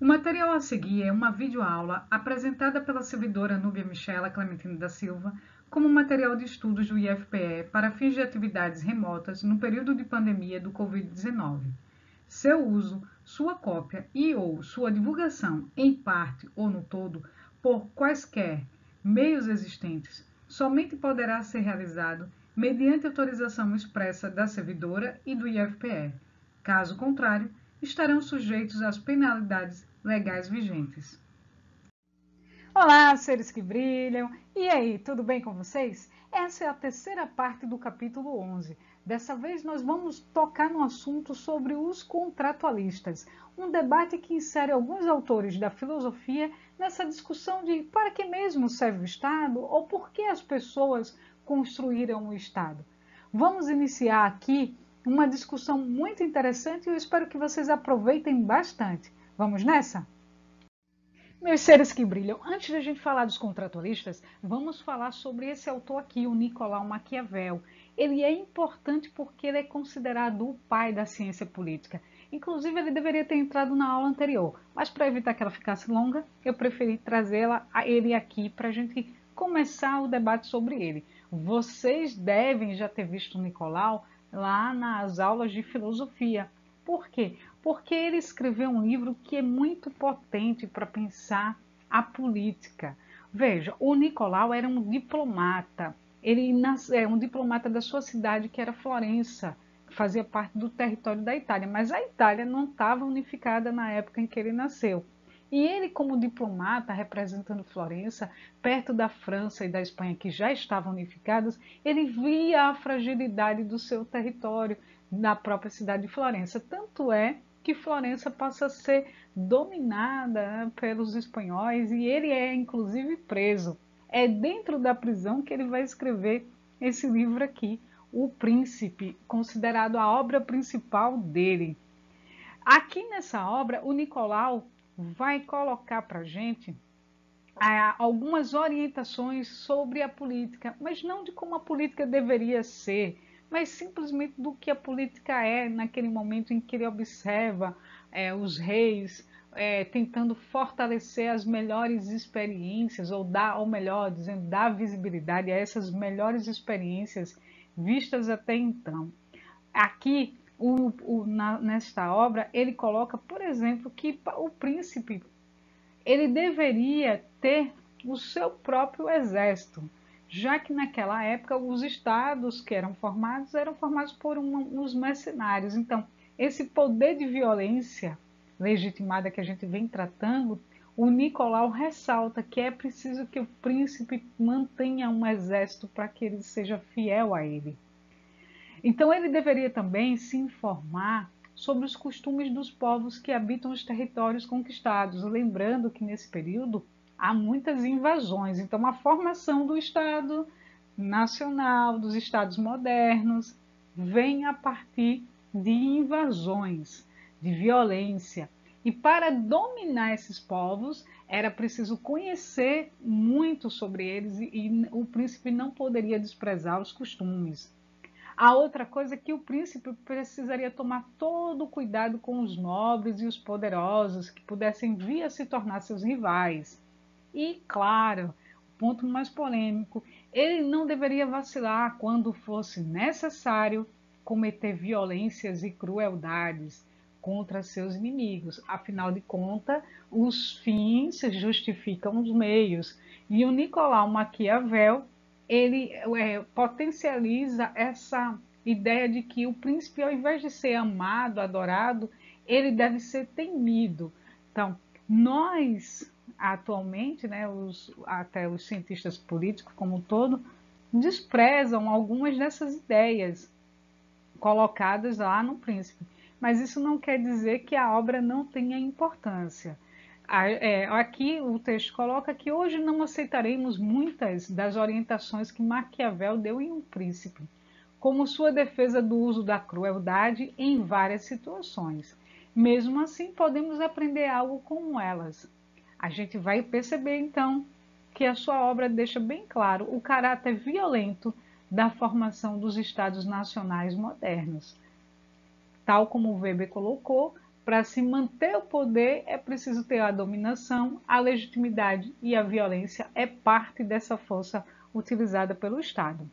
O material a seguir é uma videoaula apresentada pela servidora Núbia Michela Clementino da Silva como material de estudos do IFPE para fins de atividades remotas no período de pandemia do Covid-19. Seu uso, sua cópia e ou sua divulgação em parte ou no todo por quaisquer meios existentes somente poderá ser realizado mediante autorização expressa da servidora e do IFPE. Caso contrário, estarão sujeitos às penalidades legais vigentes. Olá, seres que brilham! E aí, tudo bem com vocês? Essa é a terceira parte do capítulo 11. Dessa vez nós vamos tocar no assunto sobre os contratualistas, um debate que insere alguns autores da filosofia nessa discussão de para que mesmo serve o Estado ou por que as pessoas construíram o Estado. Vamos iniciar aqui uma discussão muito interessante e eu espero que vocês aproveitem bastante. Vamos nessa? Meus seres que brilham, antes de a gente falar dos contratualistas, vamos falar sobre esse autor aqui, o Nicolau Maquiavel. Ele é importante porque ele é considerado o pai da ciência política. Inclusive, ele deveria ter entrado na aula anterior, mas para evitar que ela ficasse longa, eu preferi trazê-la a ele aqui para a gente começar o debate sobre ele. Vocês devem já ter visto o Nicolau lá nas aulas de filosofia. Por quê? Porque ele escreveu um livro que é muito potente para pensar a política. Veja, o Nicolau era um diplomata. Ele é um diplomata da sua cidade, que era Florença, que fazia parte do território da Itália. Mas a Itália não estava unificada na época em que ele nasceu. E ele, como diplomata, representando Florença, perto da França e da Espanha, que já estavam unificadas, ele via a fragilidade do seu território, na própria cidade de Florença. Tanto é que Florença passa a ser dominada pelos espanhóis e ele é inclusive preso. É dentro da prisão que ele vai escrever esse livro aqui, O Príncipe, considerado a obra principal dele. Aqui nessa obra, o Nicolau vai colocar para a gente algumas orientações sobre a política, mas não de como a política deveria ser, mas simplesmente do que a política é naquele momento em que ele observa os reis tentando fortalecer as melhores experiências, ou melhor dizendo, dar visibilidade a essas melhores experiências vistas até então. Aqui, nesta obra, ele coloca, por exemplo, que o príncipe ele deveria ter o seu próprio exército, já que naquela época os estados que eram formados por uns mercenários. Então, esse poder de violência legitimada que a gente vem tratando, o Nicolau ressalta que é preciso que o príncipe mantenha um exército para que ele seja fiel a ele. Então, ele deveria também se informar sobre os costumes dos povos que habitam os territórios conquistados, lembrando que nesse período há muitas invasões. Então, a formação do Estado nacional, dos Estados modernos, vem a partir de invasões, de violência. E para dominar esses povos, era preciso conhecer muito sobre eles e o príncipe não poderia desprezar os costumes. A outra coisa é que o príncipe precisaria tomar todo o cuidado com os nobres e os poderosos que pudessem vir a se tornar seus rivais. E, claro, o ponto mais polêmico, ele não deveria vacilar quando fosse necessário cometer violências e crueldades contra seus inimigos. Afinal de contas, os fins justificam os meios. E o Nicolau Maquiavel ele potencializa essa ideia de que o príncipe, ao invés de ser amado, adorado, ele deve ser temido. Então, nós, atualmente, né, até os cientistas políticos como um todo, desprezam algumas dessas ideias colocadas lá no príncipe. Mas isso não quer dizer que a obra não tenha importância. Aqui o texto coloca que hoje não aceitaremos muitas das orientações que Maquiavel deu em Um Príncipe, como sua defesa do uso da crueldade em várias situações. Mesmo assim, podemos aprender algo com elas. A gente vai perceber, então, que a sua obra deixa bem claro o caráter violento da formação dos Estados nacionais modernos. Tal como o Weber colocou, Para se manter o poder é preciso ter a dominação, a legitimidade e a violência é parte dessa força utilizada pelo Estado.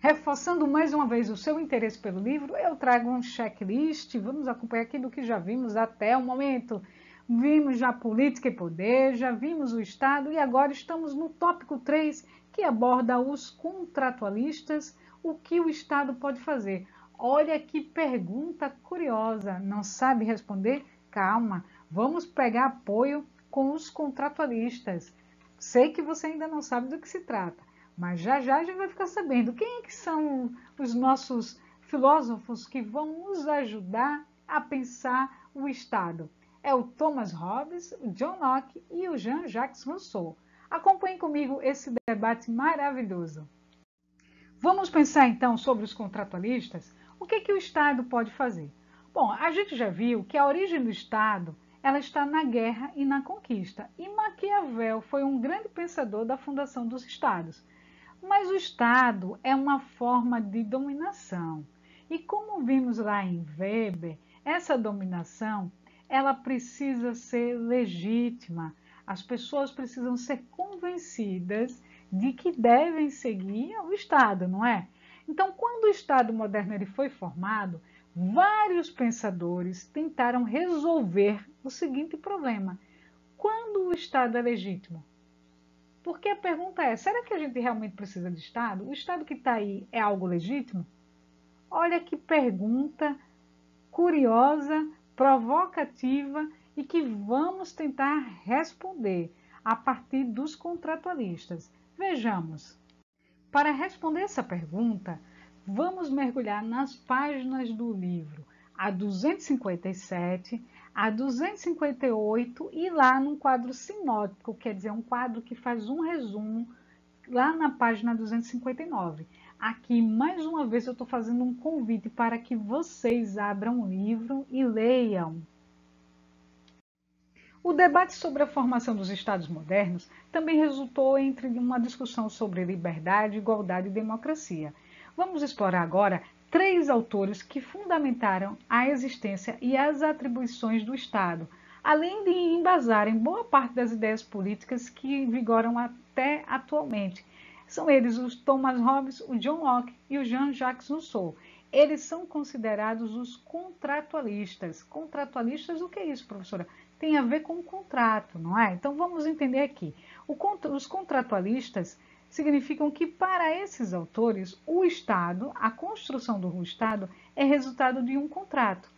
Reforçando mais uma vez o seu interesse pelo livro, eu trago um checklist, vamos acompanhar aqui do que já vimos até o momento. Vimos já política e poder, já vimos o Estado e agora estamos no tópico 3, que aborda os contratualistas, o que o Estado pode fazer. Olha que pergunta curiosa, não sabe responder? Calma, vamos pegar apoio com os contratualistas. Sei que você ainda não sabe do que se trata, mas já já a gente vai ficar sabendo quem é que são os nossos filósofos que vão nos ajudar a pensar o Estado. É o Thomas Hobbes, o John Locke e o Jean-Jacques Rousseau. Acompanhem comigo esse debate maravilhoso. Vamos pensar então sobre os contratualistas? O que o Estado pode fazer? Bom, a gente já viu que a origem do Estado ela está na guerra e na conquista. E Maquiavel foi um grande pensador da fundação dos Estados. Mas o Estado é uma forma de dominação. E como vimos lá em Weber, essa dominação ela precisa ser legítima. As pessoas precisam ser convencidas de que devem seguir o Estado, não é? Então, quando o Estado moderno ele foi formado, vários pensadores tentaram resolver o seguinte problema: quando o Estado é legítimo? Porque a pergunta é, será que a gente realmente precisa de Estado? O Estado que está aí é algo legítimo? Olha que pergunta curiosa, provocativa e que vamos tentar responder a partir dos contratualistas. Vejamos. Para responder essa pergunta, vamos mergulhar nas páginas do livro, a 257, a 258 e lá no quadro sinótico, quer dizer, um quadro que faz um resumo lá na página 259. Aqui, mais uma vez, eu estou fazendo um convite para que vocês abram o livro e leiam. O debate sobre a formação dos Estados modernos também resultou entre uma discussão sobre liberdade, igualdade e democracia. Vamos explorar agora 3 autores que fundamentaram a existência e as atribuições do Estado, além de embasarem boa parte das ideias políticas que vigoram até atualmente. São eles os Thomas Hobbes, o John Locke e o Jean-Jacques Rousseau. Eles são considerados os contratualistas. Contratualistas, o que é isso, professora? Tem a ver com o contrato, não é? Então vamos entender aqui. Os contratualistas significam que para esses autores o Estado, a construção do Estado é resultado de um contrato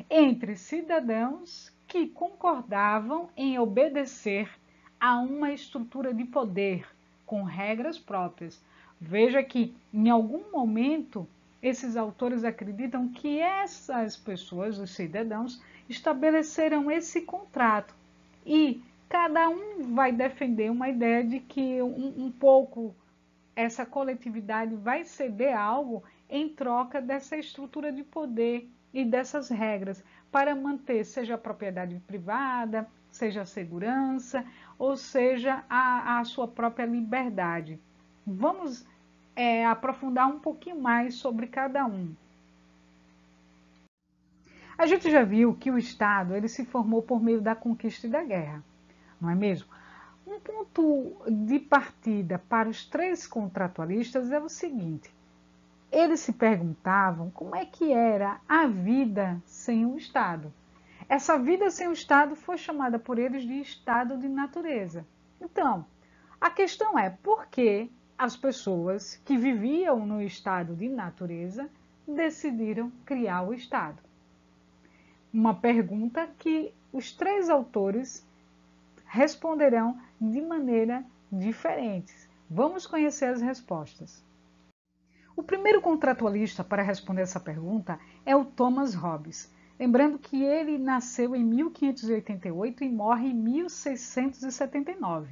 entre cidadãos que concordavam em obedecer a uma estrutura de poder com regras próprias. Veja que em algum momento esses autores acreditam que essas pessoas, os cidadãos, estabeleceram esse contrato e cada um vai defender uma ideia de que um pouco essa coletividade vai ceder algo em troca dessa estrutura de poder e dessas regras para manter seja a propriedade privada, seja a segurança, ou seja a sua própria liberdade. Vamos aprofundar um pouquinho mais sobre cada um. A gente já viu que o Estado ele se formou por meio da conquista e da guerra, não é mesmo? Um ponto de partida para os 3 contratualistas é o seguinte: eles se perguntavam como é que era a vida sem o Estado. Essa vida sem o Estado foi chamada por eles de estado de natureza. Então, a questão é por que as pessoas que viviam no estado de natureza decidiram criar o Estado? Uma pergunta que os 3 autores responderão de maneira diferente. Vamos conhecer as respostas. O primeiro contratualista para responder essa pergunta é o Thomas Hobbes. Lembrando que ele nasceu em 1588 e morre em 1679.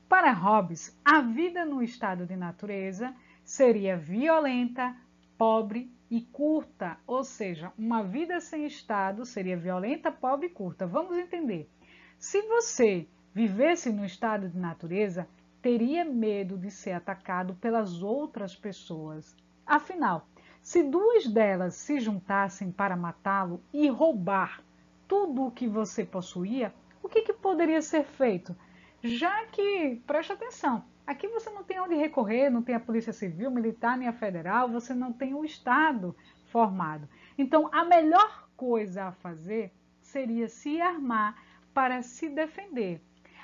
Para Hobbes, a vida no estado de natureza seria violenta, pobre e curta, ou seja, uma vida sem Estado seria violenta, pobre e curta. Vamos entender. Se você vivesse no estado de natureza, teria medo de ser atacado pelas outras pessoas. Afinal, se 2 delas se juntassem para matá-lo e roubar tudo o que você possuía, o que poderia ser feito? Já que, preste atenção, aqui você não tem onde recorrer, não tem a Polícia Civil, Militar nem a Federal, você não tem o Estado formado. Então, a melhor coisa a fazer seria se armar para se defender.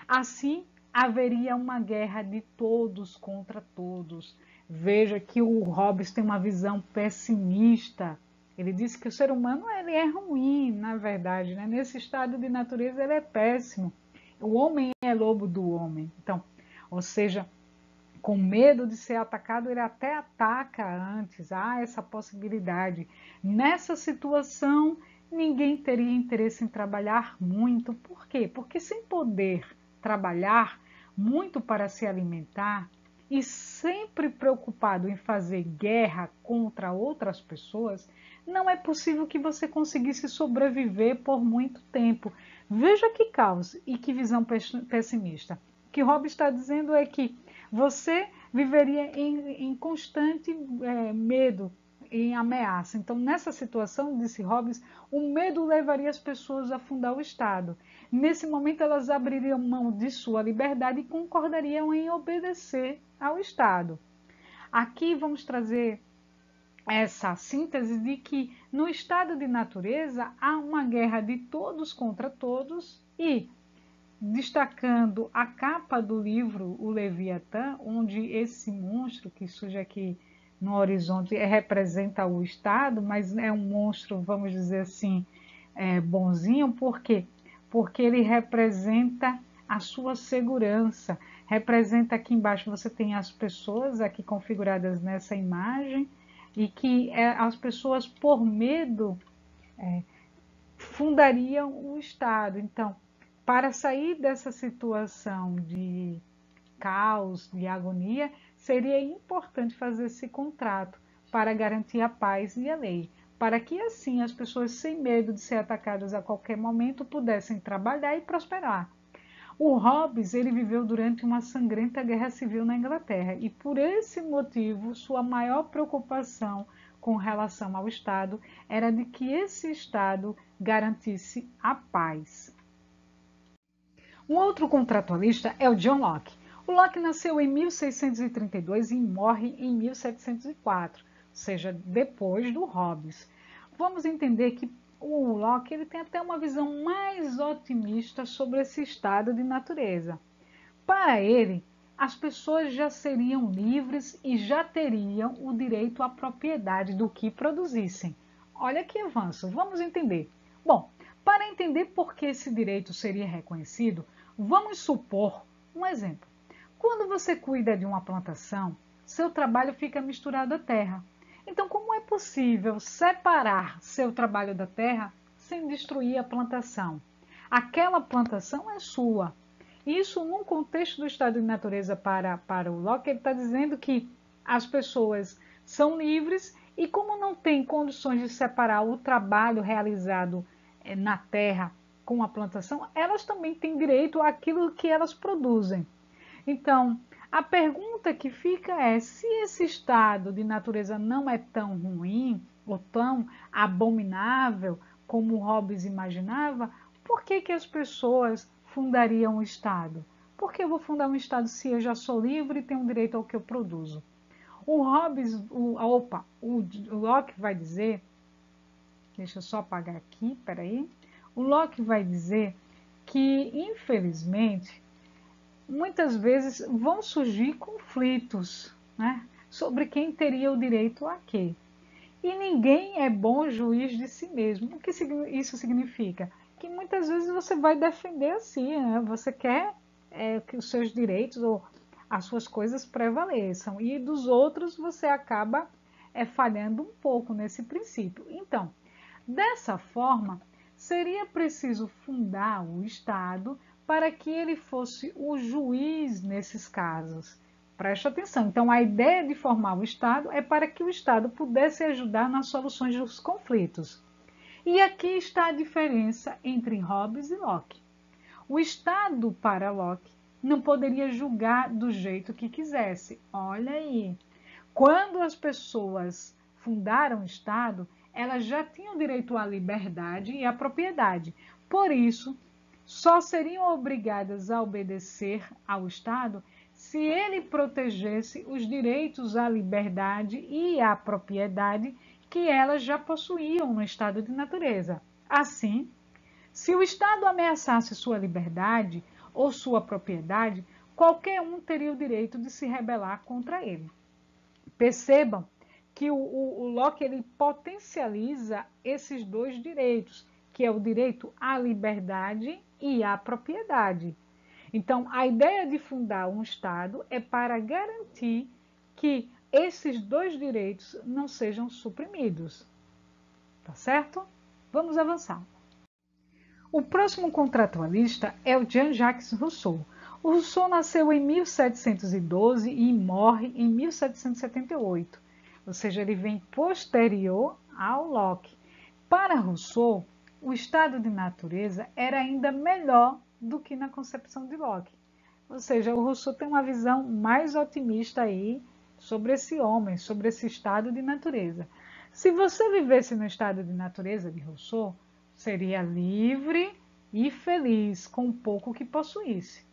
Assim, haveria uma guerra de todos contra todos. Veja que o Hobbes tem uma visão pessimista. Ele diz que o ser humano ele é ruim, na verdade, né? Nesse estado de natureza ele é péssimo. O homem é lobo do homem. Então, ou seja, com medo de ser atacado, ele até ataca antes. Há essa possibilidade. Nessa situação, ninguém teria interesse em trabalhar muito. Por quê? Porque sem poder trabalhar muito para se alimentar e sempre preocupado em fazer guerra contra outras pessoas, não é possível que você conseguisse sobreviver por muito tempo. Veja que caos e que visão pessimista. O que Hobbes está dizendo é que você viveria em constante medo, em ameaça. Então, nessa situação, disse Hobbes, o medo levaria as pessoas a fundar o Estado. Nesse momento, elas abririam mão de sua liberdade e concordariam em obedecer ao Estado. Aqui vamos trazer essa síntese de que no estado de natureza há uma guerra de todos contra todos e, destacando a capa do livro O Leviatã, onde esse monstro que surge aqui no horizonte representa o Estado, mas é um monstro, vamos dizer assim, bonzinho, por quê? Porque ele representa a sua segurança, representa aqui embaixo, você tem as pessoas aqui configuradas nessa imagem, e que as pessoas, por medo, fundariam o Estado. Então, para sair dessa situação de caos, de agonia, seria importante fazer esse contrato para garantir a paz e a lei, para que assim as pessoas, sem medo de ser atacadas a qualquer momento, pudessem trabalhar e prosperar. O Hobbes ele viveu durante uma sangrenta guerra civil na Inglaterra e, por esse motivo, sua maior preocupação com relação ao Estado era de que esse Estado garantisse a paz. Um outro contratualista é o John Locke. O Locke nasceu em 1632 e morre em 1704, ou seja, depois do Hobbes. Vamos entender que o Locke ele tem até uma visão mais otimista sobre esse estado de natureza. Para ele, as pessoas já seriam livres e já teriam o direito à propriedade do que produzissem. Olha que avanço, vamos entender. Bom, para entender por que esse direito seria reconhecido, vamos supor um exemplo. Quando você cuida de uma plantação, seu trabalho fica misturado à terra. Então, como é possível separar seu trabalho da terra sem destruir a plantação? Aquela plantação é sua. Isso, num contexto do estado de natureza para o Locke, ele está dizendo que as pessoas são livres e, como não tem condições de separar o trabalho realizado na terra com a plantação, elas também têm direito àquilo que elas produzem. Então, a pergunta que fica é, se esse estado de natureza não é tão ruim ou tão abominável como Hobbes imaginava, por que as pessoas fundariam um Estado? Por que eu vou fundar um Estado se eu já sou livre e tenho direito ao que eu produzo? O Hobbes, o Locke vai dizer, deixa eu só apagar aqui, peraí. O Locke vai dizer que, infelizmente, muitas vezes vão surgir conflitos, né, sobre quem teria o direito a quê. E ninguém é bom juiz de si mesmo. O que isso significa? Que muitas vezes você vai defender assim, né? Você quer que os seus direitos ou as suas coisas prevaleçam. E dos outros você acaba falhando um pouco nesse princípio. Então, dessa forma, seria preciso fundar o Estado para que ele fosse o juiz nesses casos. Preste atenção. Então, a ideia de formar o Estado é para que o Estado pudesse ajudar nas soluções dos conflitos. E aqui está a diferença entre Hobbes e Locke. O Estado, para Locke, não poderia julgar do jeito que quisesse. Olha aí. Quando as pessoas fundaram o Estado, elas já tinham direito à liberdade e à propriedade. Por isso, só seriam obrigadas a obedecer ao Estado se ele protegesse os direitos à liberdade e à propriedade que elas já possuíam no estado de natureza. Assim, se o Estado ameaçasse sua liberdade ou sua propriedade, qualquer um teria o direito de se rebelar contra ele. Percebam que o Locke ele potencializa esses dois direitos, que é o direito à liberdade e à propriedade. Então, a ideia de fundar um Estado é para garantir que esses dois direitos não sejam suprimidos. Tá certo? Vamos avançar. O próximo contratualista é o Jean-Jacques Rousseau. O Rousseau nasceu em 1712 e morre em 1778, ou seja, ele vem posterior ao Locke. Para Rousseau, o estado de natureza era ainda melhor do que na concepção de Locke. Ou seja, o Rousseau tem uma visão mais otimista aí sobre esse homem, sobre esse estado de natureza. Se você vivesse no estado de natureza de Rousseau, seria livre e feliz com o pouco que possuísse.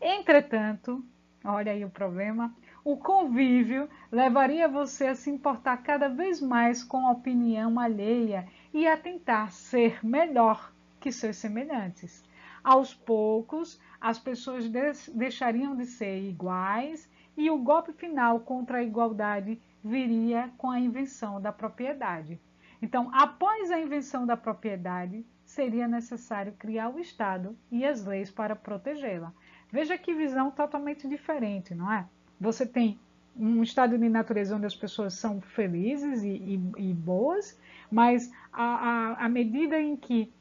Entretanto, olha aí o problema, o convívio levaria você a se importar cada vez mais com a opinião alheia e a tentar ser melhor que seus semelhantes. Aos poucos, as pessoas deixariam de ser iguais e o golpe final contra a igualdade viria com a invenção da propriedade. Então, após a invenção da propriedade, seria necessário criar o Estado e as leis para protegê-la. Veja que visão totalmente diferente, não é? Você tem um estado de natureza onde as pessoas são felizes e boas, mas à medida em que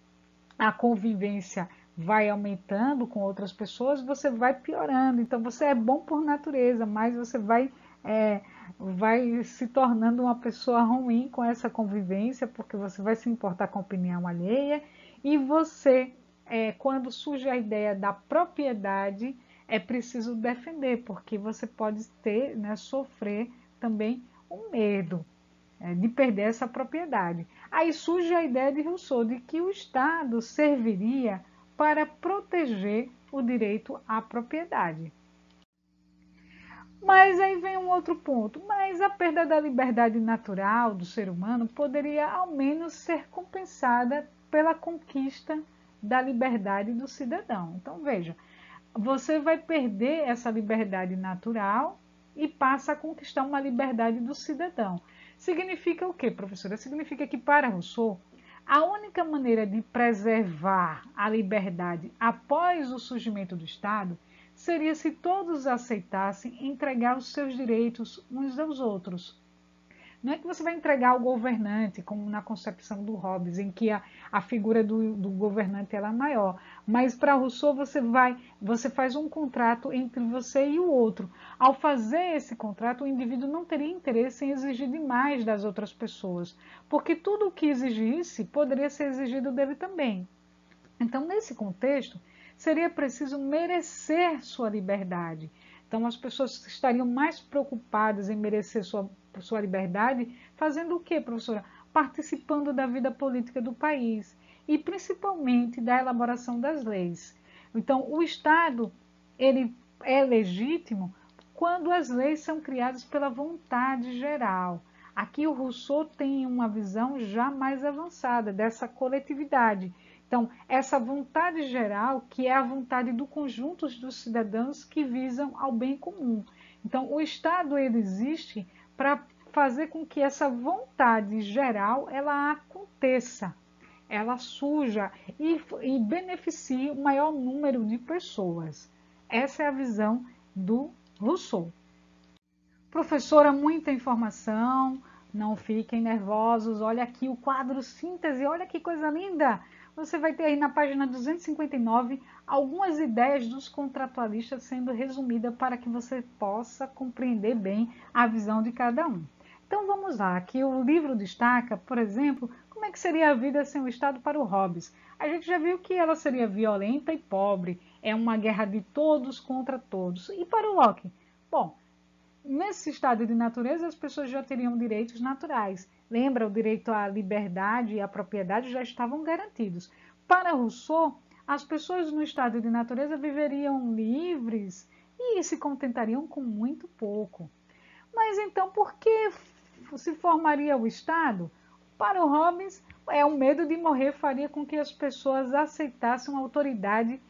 a convivência vai aumentando com outras pessoas, você vai piorando. Então, você é bom por natureza, mas você vai se tornando uma pessoa ruim com essa convivência, porque você vai se importar com a opinião alheia e você, quando surge a ideia da propriedade, é preciso defender, porque você pode ter, sofrer também um medo de perder essa propriedade. Aí surge a ideia de Rousseau de que o Estado serviria para proteger o direito à propriedade. Mas aí vem um outro ponto. Mas a perda da liberdade natural do ser humano poderia ao menos ser compensada pela conquista da liberdade do cidadão. Então veja, você vai perder essa liberdade natural e passa a conquistar uma liberdade do cidadão. Significa o quê, professora? Significa que para Rousseau, a única maneira de preservar a liberdade após o surgimento do Estado seria se todos aceitassem entregar os seus direitos uns aos outros. Não é que você vai entregar ao governante, como na concepção do Hobbes, em que a figura do governante ela é maior. Mas para Rousseau você faz um contrato entre você e o outro. Ao fazer esse contrato, o indivíduo não teria interesse em exigir demais das outras pessoas, porque tudo o que exigisse poderia ser exigido dele também. Então, nesse contexto, seria preciso merecer sua liberdade. Então, as pessoas estariam mais preocupadas em merecer sua liberdade, fazendo o quê, professora? Participando da vida política do país e, principalmente, da elaboração das leis. Então, o Estado ele é legítimo quando as leis são criadas pela vontade geral. Aqui o Rousseau tem uma visão já mais avançada dessa coletividade. Então, essa vontade geral, que é a vontade do conjunto dos cidadãos que visam ao bem comum. Então, o Estado ele existe para fazer com que essa vontade geral ela aconteça, ela surja e beneficie o maior número de pessoas. Essa é a visão do Rousseau. Professora, muita informação, não fiquem nervosos. Olha aqui o quadro síntese, olha que coisa linda! Você vai ter aí na página 259 algumas ideias dos contratualistas sendo resumidas para que você possa compreender bem a visão de cada um. Então vamos lá, aqui o livro destaca, por exemplo, como é que seria a vida sem o Estado para o Hobbes. A gente já viu que ela seria violenta e pobre, é uma guerra de todos contra todos. E para o Locke? Bom, nesse estado de natureza, as pessoas já teriam direitos naturais. Lembra, o direito à liberdade e à propriedade já estavam garantidos. Para Rousseau, as pessoas no estado de natureza viveriam livres e se contentariam com muito pouco. Mas então, por que se formaria o Estado? Para o Hobbes, o medo de morrer faria com que as pessoas aceitassem uma autoridade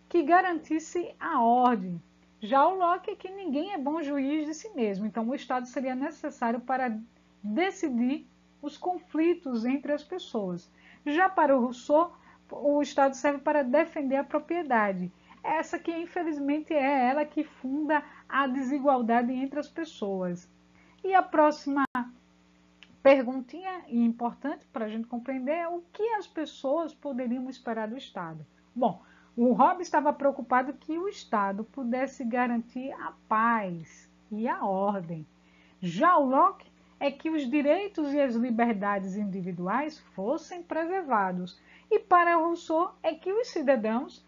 que garantisse a ordem. Já o Locke é que ninguém é bom juiz de si mesmo, então o Estado seria necessário para decidir os conflitos entre as pessoas. Já para o Rousseau, o Estado serve para defender a propriedade. Essa que, infelizmente, é ela que funda a desigualdade entre as pessoas. E a próxima perguntinha importante para a gente compreender é o que as pessoas poderiam esperar do Estado. Bom, o Hobbes estava preocupado que o Estado pudesse garantir a paz e a ordem. Já o Locke é que os direitos e as liberdades individuais fossem preservados. E para Rousseau é que os cidadãos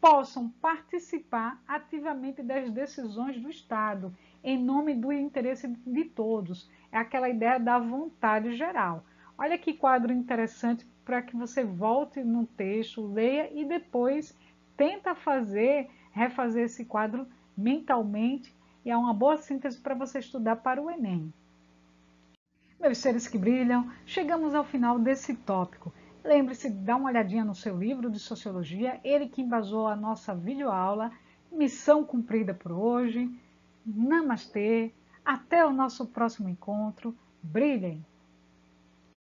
possam participar ativamente das decisões do Estado, em nome do interesse de todos. É aquela ideia da vontade geral. Olha que quadro interessante para que você volte no texto, leia e depois tenta refazer esse quadro mentalmente, e é uma boa síntese para você estudar para o Enem. Meus seres que brilham, chegamos ao final desse tópico. Lembre-se de dar uma olhadinha no seu livro de Sociologia, ele que embasou a nossa videoaula. Missão cumprida por hoje. Namastê, até o nosso próximo encontro. Brilhem!